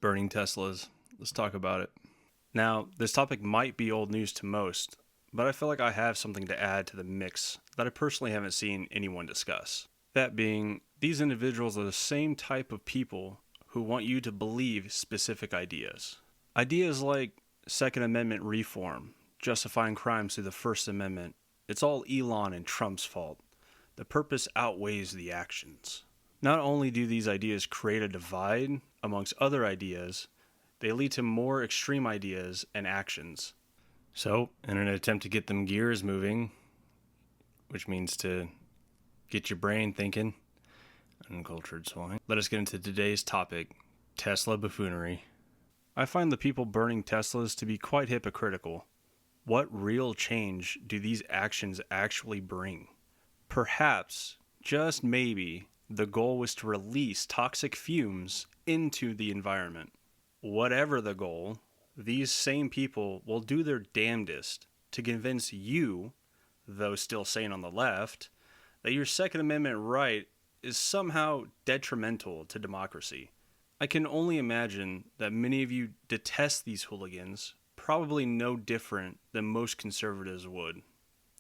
Burning Teslas. Let's talk about it. Now, this topic might be old news to most, but I feel like I have something to add to the mix that I personally haven't seen anyone discuss. That being, these individuals are the same type of people who want you to believe specific ideas. Ideas like Second Amendment reform, justifying crimes through the First Amendment. It's all Elon and Trump's fault. The purpose outweighs the actions. Not only do these ideas create a divide amongst other ideas, they lead to more extreme ideas and actions. So, in an attempt to get them gears moving, which means to get your brain thinking, uncultured swine, let us get into today's topic, Tesla buffoonery. I find the people burning Teslas to be quite hypocritical. What real change do these actions actually bring? Perhaps, just maybe, the goal was to release toxic fumes into the environment. Whatever the goal, these same people will do their damnedest to convince you, though still sane on the left, that your Second Amendment right is somehow detrimental to democracy. I can only imagine that many of you detest these hooligans, probably no different than most conservatives would.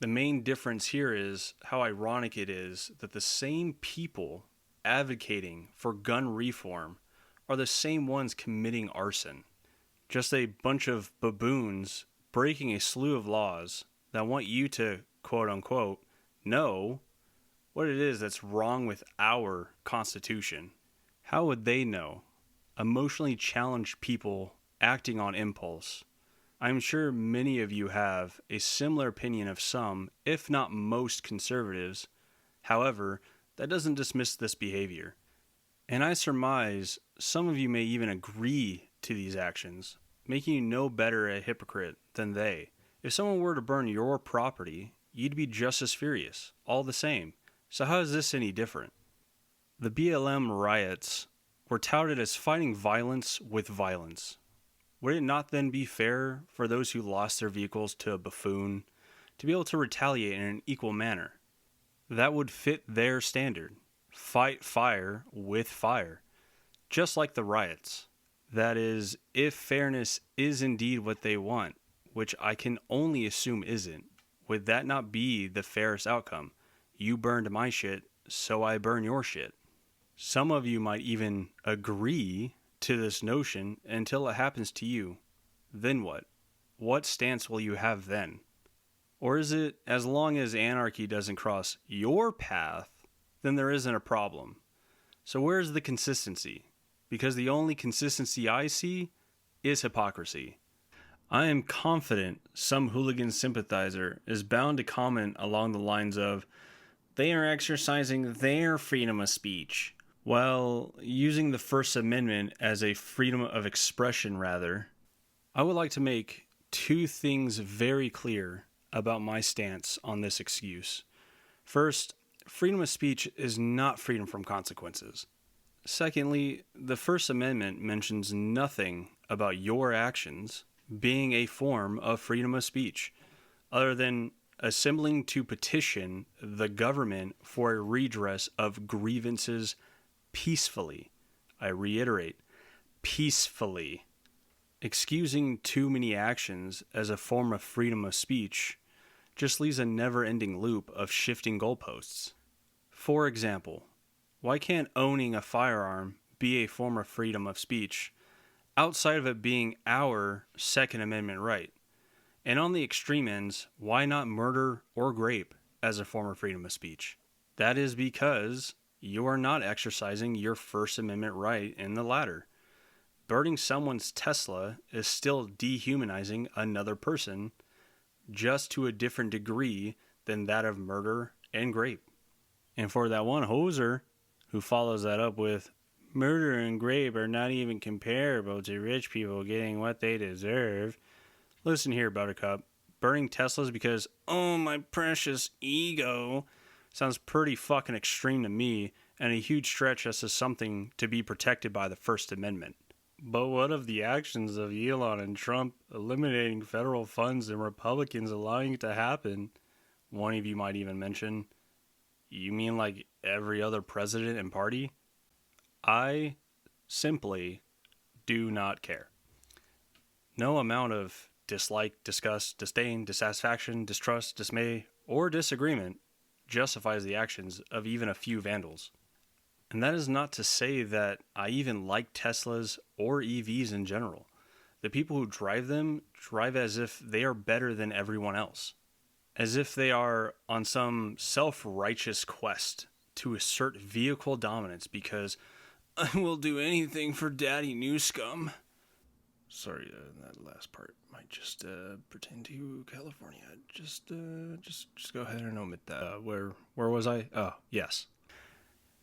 The main difference here is how ironic it is that the same people advocating for gun reform are the same ones committing arson. Just a bunch of baboons breaking a slew of laws that want you to, quote unquote, know what it is that's wrong with our Constitution. How would they know? Emotionally challenged people acting on impulse. I'm sure many of you have a similar opinion of some, if not most, conservatives. However, that doesn't dismiss this behavior. And I surmise some of you may even agree to these actions, making you no better a hypocrite than they. If someone were to burn your property, you'd be just as furious, all the same. So how is this any different? The BLM riots were touted as fighting violence with violence. Would it not then be fair for those who lost their vehicles to a buffoon to be able to retaliate in an equal manner? That would fit their standard. Fight fire with fire. Just like the riots. That is, if fairness is indeed what they want, which I can only assume isn't, would that not be the fairest outcome? You burned my shit, so I burn your shit. Some of you might even agree to this notion until it happens to you. Then what? What stance will you have then? Or is it, as long as anarchy doesn't cross your path, then there isn't a problem? So where's the consistency? Because the only consistency I see is hypocrisy. I am confident some hooligan sympathizer is bound to comment along the lines of, they are exercising their freedom of speech. While using the First Amendment as a freedom of expression, rather, I would like to make two things very clear about my stance on this excuse. First, freedom of speech is not freedom from consequences. Secondly, the First Amendment mentions nothing about your actions being a form of freedom of speech, other than assembling to petition the government for a redress of grievances peacefully. I reiterate, peacefully. Excusing too many actions as a form of freedom of speech just leaves a never-ending loop of shifting goalposts. For example, why can't owning a firearm be a form of freedom of speech outside of it being our Second Amendment right? And on the extreme ends, why not murder or rape as a form of freedom of speech? That is because you are not exercising your First Amendment right in the latter. Burning someone's Tesla is still dehumanizing another person, just to a different degree than that of murder and rape. And for that one hoser who follows that up with, murder and rape are not even comparable to rich people getting what they deserve. Listen here, Buttercup. Burning Teslas because, oh, my precious ego, sounds pretty fucking extreme to me, and a huge stretch as to something to be protected by the First Amendment. But what of the actions of Elon and Trump eliminating federal funds and Republicans allowing it to happen? One of you might even mention, you mean like every other president and party? I simply do not care. No amount of dislike, disgust, disdain, dissatisfaction, distrust, dismay, or disagreement justifies the actions of even a few vandals. And that is not to say that I even like Teslas or EVs in general. The people who drive them drive as if they are better than everyone else, as if they are on some self-righteous quest to assert vehicle dominance because I will do anything for Daddy New Scum. Sorry, that last part might just pertain to California. Just go ahead and omit that. Where was I? Oh, yes.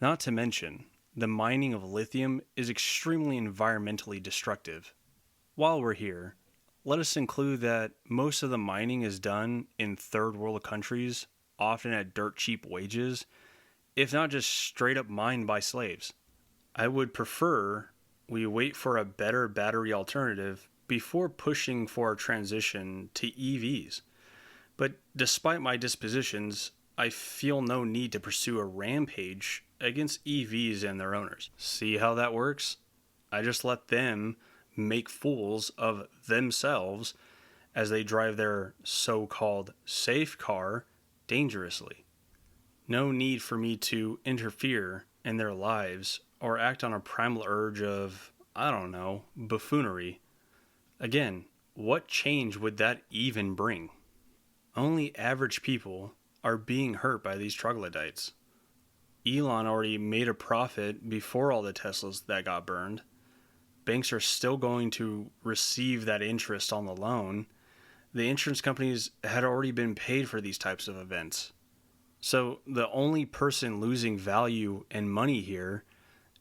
Not to mention, the mining of lithium is extremely environmentally destructive. While we're here, let us include that most of the mining is done in third world countries, often at dirt cheap wages, if not just straight up mined by slaves. I would prefer we wait for a better battery alternative before pushing for a transition to EVs. But despite my dispositions, I feel no need to pursue a rampage against EVs and their owners. See how that works? I just let them make fools of themselves as they drive their so-called safe car dangerously. No need for me to interfere in their lives or act on a primal urge of, I don't know, buffoonery. Again, what change would that even bring? Only average people are being hurt by these troglodytes. Elon already made a profit before all the Teslas that got burned. Banks are still going to receive that interest on the loan. The insurance companies had already been paid for these types of events. So the only person losing value and money here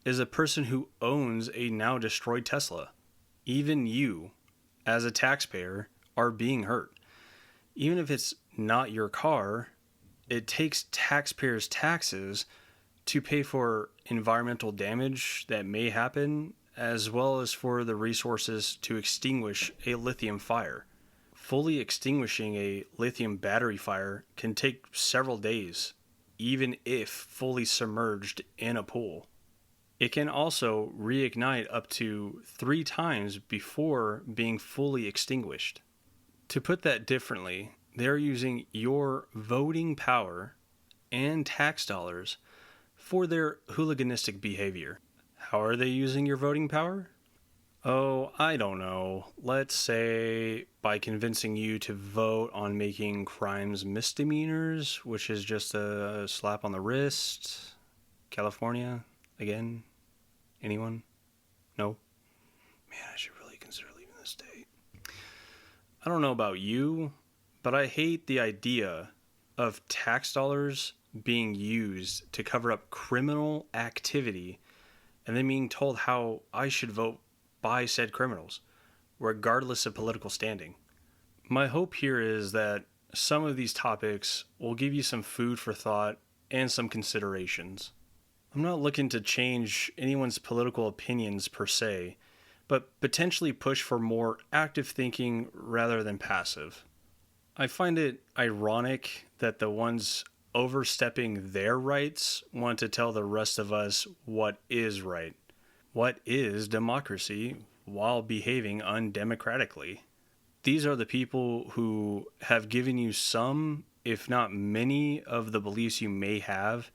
is a person who owns a now destroyed Tesla. Even you, as a taxpayer, are being hurt. Even if it's not your car, it takes taxpayers' taxes to pay for environmental damage that may happen, as well as for the resources to extinguish a lithium fire. Fully extinguishing a lithium battery fire can take several days, even if fully submerged in a pool. It can also reignite up to 3 times before being fully extinguished. To put that differently, they're using your voting power and tax dollars for their hooliganistic behavior. How are they using your voting power? Oh, I don't know. Let's say by convincing you to vote on making crimes misdemeanors, which is just a slap on the wrist. California, again? Anyone? No? Man, I should really consider leaving this state. I don't know about you, but I hate the idea of tax dollars being used to cover up criminal activity and then being told how I should vote by said criminals, regardless of political standing. My hope here is that some of these topics will give you some food for thought and some considerations. I'm not looking to change anyone's political opinions per se, but potentially push for more active thinking rather than passive. I find it ironic that the ones overstepping their rights want to tell the rest of us what is right. What is democracy while behaving undemocratically? These are the people who have given you some, if not many, of the beliefs you may have,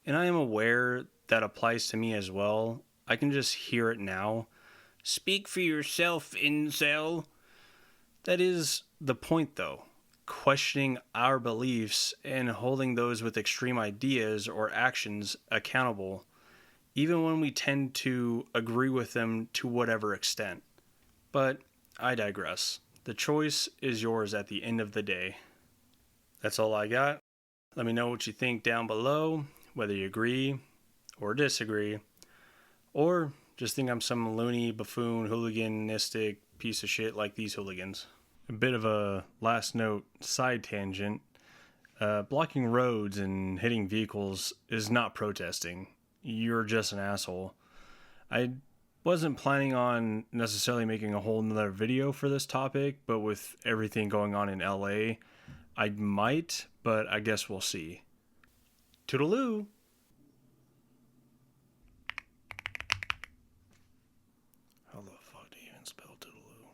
and I am aware that applies to me as well. I can just hear it now. Speak for yourself, incel. That is the point, though. Questioning our beliefs and holding those with extreme ideas or actions accountable, even when we tend to agree with them to whatever extent. But I digress. The choice is yours at the end of the day. That's all I got. Let me know what you think down below, whether you agree or disagree, or just think I'm some loony, buffoon, hooliganistic piece of shit like these hooligans. A bit of a last note side tangent. Blocking roads and hitting vehicles is not protesting. You're just an asshole. I wasn't planning on necessarily making a whole nother video for this topic, but with everything going on in LA, I might, but I guess we'll see. Toodaloo! How the fuck do you even spell Toodaloo?